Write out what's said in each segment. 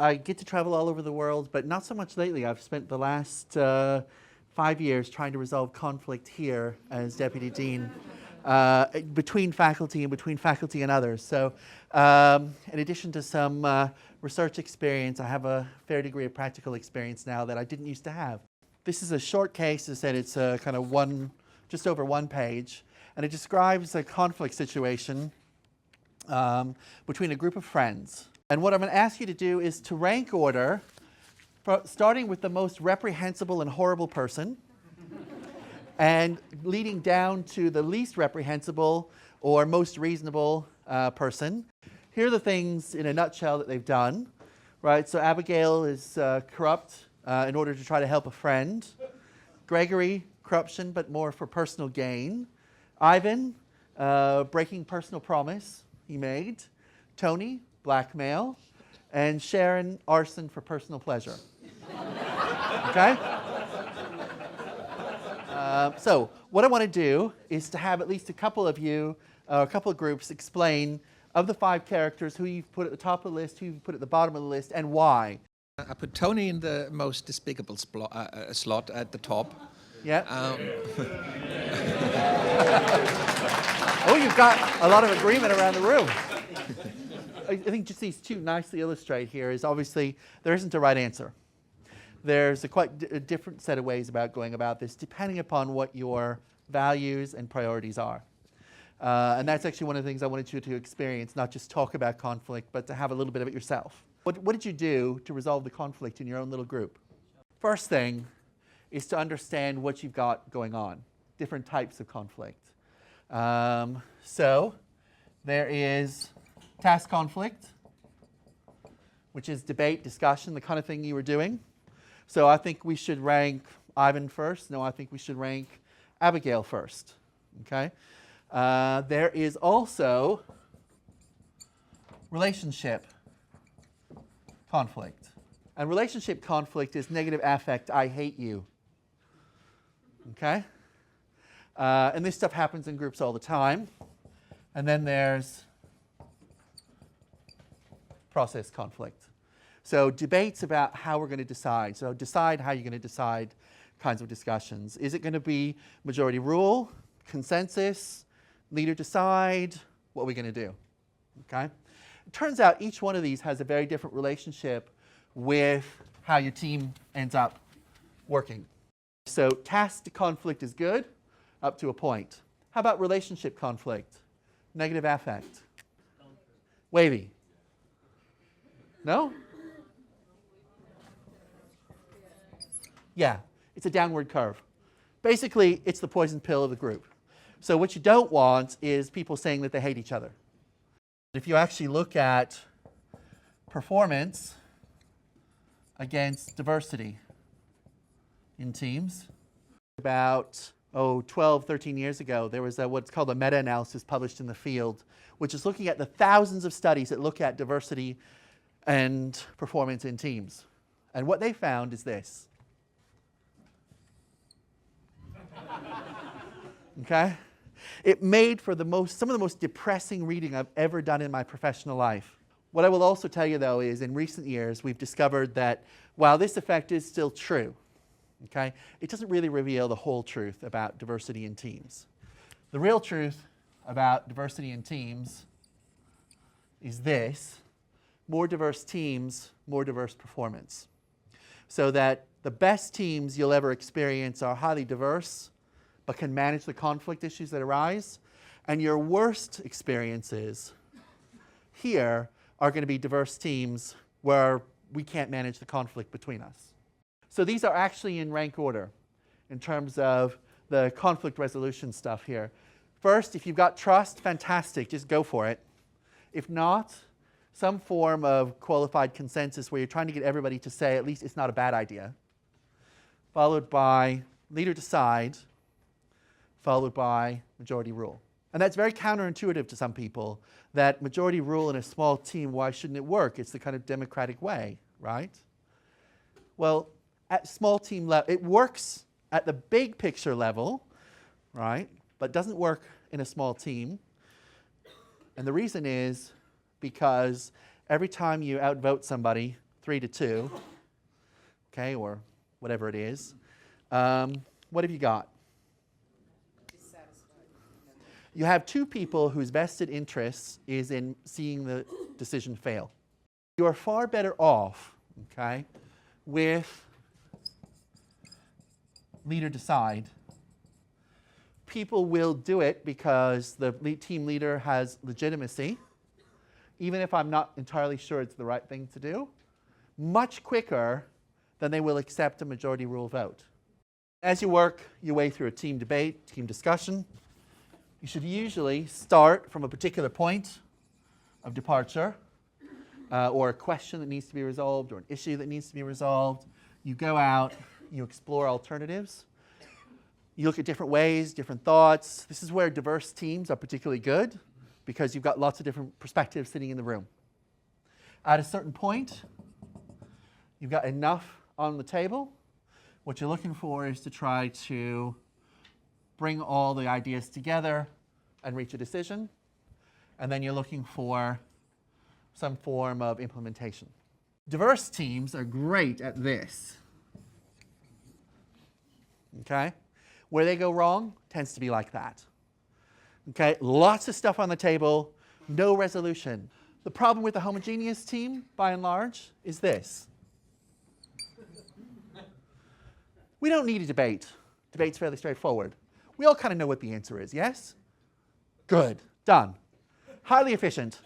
I get to travel all over the world, but not so much lately. I've spent the last 5 years trying to resolve conflict here as Deputy Dean between faculty and others. So in addition to some research experience, I have a fair degree of practical experience now that I didn't used to have. This is a short case. As I said, it's kind of just over 1 page, and it describes a conflict situation between a group of friends. And what I'm going to ask you to do is to rank order, starting with the most reprehensible and horrible person, and leading down to the least reprehensible or most reasonable person. Here are the things in a nutshell that they've done, right? So Abigail is corrupt in order to try to help a friend. Gregory, corruption, but more for personal gain. Ivan, breaking personal promise he made. Tony, blackmail. And Sharon, arson for personal pleasure. Okay? So what I want to do is to have at least a couple of you, a couple of groups, explain of the 5 characters who you've put at the top of the list, who you've put at the bottom of the list, and why. I put Tony in the most despicable slot at the top. Yeah. Oh, you've got a lot of agreement around the room. I think just these 2 nicely illustrate here is obviously there isn't a right answer. There's a quite different set of ways about going about this depending upon what your values and priorities are. And that's actually one of the things I wanted you to experience, not just talk about conflict, but to have a little bit of it yourself. What did you do to resolve the conflict in your own little group? First thing is to understand what you've got going on, different types of conflict. So there is task conflict, which is debate, discussion, the kind of thing you were doing. So I think we should rank Ivan first. No, I think we should rank Abigail first. Okay. There is also relationship conflict. And relationship conflict is negative affect, I hate you. Okay? And this stuff happens in groups all the time. And then there's process conflict. So debates about how we're going to decide. So decide how you're going to decide kinds of discussions. Is it going to be majority rule, consensus, leader decide? What are we going to do? Okay? It turns out each one of these has a very different relationship with how your team ends up working. So task conflict is good up to a point. How about relationship conflict? Negative affect. Wavy. No? Yeah, it's a downward curve. Basically, it's the poison pill of the group. So what you don't want is people saying that they hate each other. If you actually look at performance against diversity in teams, about 12, 13 years ago, there was what's called a meta-analysis published in the field, which is looking at the thousands of studies that look at diversity and performance in teams. And what they found is this. Okay? It made for some of the most depressing reading I've ever done in my professional life. What I will also tell you, though, is in recent years, we've discovered that while this effect is still true, okay, it doesn't really reveal the whole truth about diversity in teams. The real truth about diversity in teams is this: more diverse teams, more diverse performance. So that the best teams you'll ever experience are highly diverse, but can manage the conflict issues that arise. And your worst experiences here are going to be diverse teams where we can't manage the conflict between us. So these are actually in rank order in terms of the conflict resolution stuff here. First, if you've got trust, fantastic, just go for it. If not, some form of qualified consensus where you're trying to get everybody to say at least it's not a bad idea, followed by leader decide, followed by majority rule. And that's very counterintuitive to some people, that majority rule in a small team, why shouldn't it work? It's the kind of democratic way, right? Well, at small team level, it works at the big picture level, right? But doesn't work in a small team. And the reason is because every time you outvote somebody, 3-2, okay, or whatever it is. What have you got? You have two people whose vested interest is in seeing the decision fail. You are far better off, okay, with leader decide. People will do it because the team leader has legitimacy, even if I'm not entirely sure it's the right thing to do, much quicker than they will accept a majority rule vote. As you work your way through a team debate, team discussion, you should usually start from a particular point of departure, or a question that needs to be resolved, or an issue that needs to be resolved. You go out, you explore alternatives. You look at different ways, different thoughts. This is where diverse teams are particularly good, because you've got lots of different perspectives sitting in the room. At a certain point, you've got enough on the table. What you're looking for is to try to bring all the ideas together and reach a decision. And then you're looking for some form of implementation. Diverse teams are great at this. Okay? Where they go wrong tends to be like that. Okay? Lots of stuff on the table, no resolution. The problem with the homogeneous team, by and large, is this. We don't need a debate. Debate's fairly straightforward. We all kind of know what the answer is, yes? Good. Done. Highly efficient.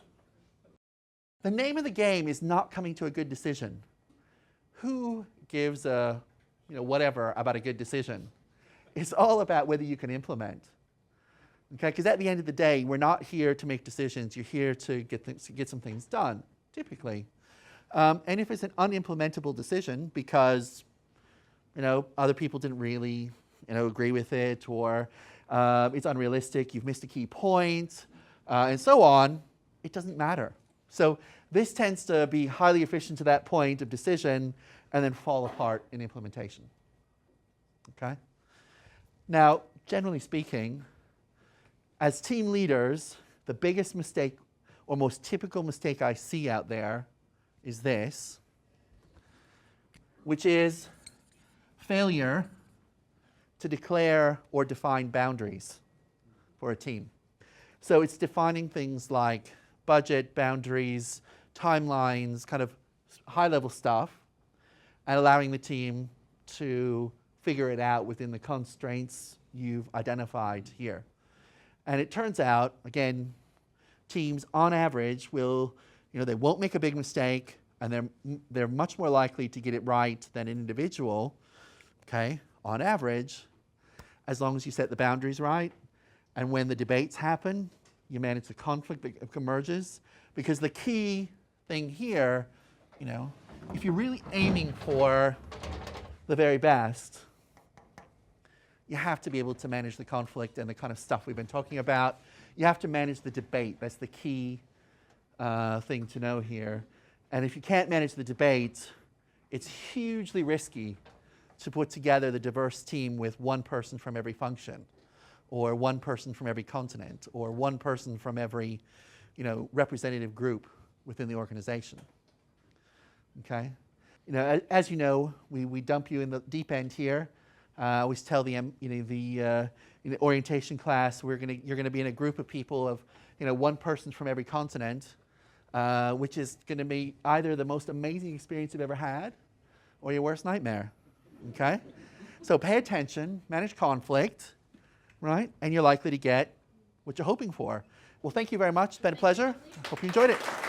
The name of the game is not coming to a good decision. Who gives a, whatever about a good decision? It's all about whether you can implement. Okay? Because at the end of the day, we're not here to make decisions. You're here to get some things done, typically. And if it's an unimplementable decision because other people didn't really agree with it, or it's unrealistic, you've missed a key point, and so on, it doesn't matter. So this tends to be highly efficient to that point of decision and then fall apart in implementation. Okay? Now, generally speaking, as team leaders, the biggest mistake or most typical mistake I see out there is this, which is failure to declare or define boundaries for a team. So it's defining things like budget, boundaries, timelines, kind of high-level stuff, and allowing the team to figure it out within the constraints you've identified here. And it turns out, again, teams on average will, they won't make a big mistake, and they're much more likely to get it right than an individual, okay, on average, as long as you set the boundaries right. And when the debates happen, you manage the conflict that emerges. Because the key thing here, if you're really aiming for the very best, you have to be able to manage the conflict and the kind of stuff we've been talking about. You have to manage the debate. That's the key thing to know here. And if you can't manage the debate, it's hugely risky to put together the diverse team with one person from every function, or one person from every continent, or one person from every representative group within the organization. Okay? As you know, we dump you in the deep end here. I always tell the orientation class, you're going to be in a group of people of one person from every continent, which is going to be either the most amazing experience you've ever had or your worst nightmare. Okay? So pay attention, manage conflict, right? And you're likely to get what you're hoping for. Well, thank you very much. It's been a pleasure. Hope you enjoyed it.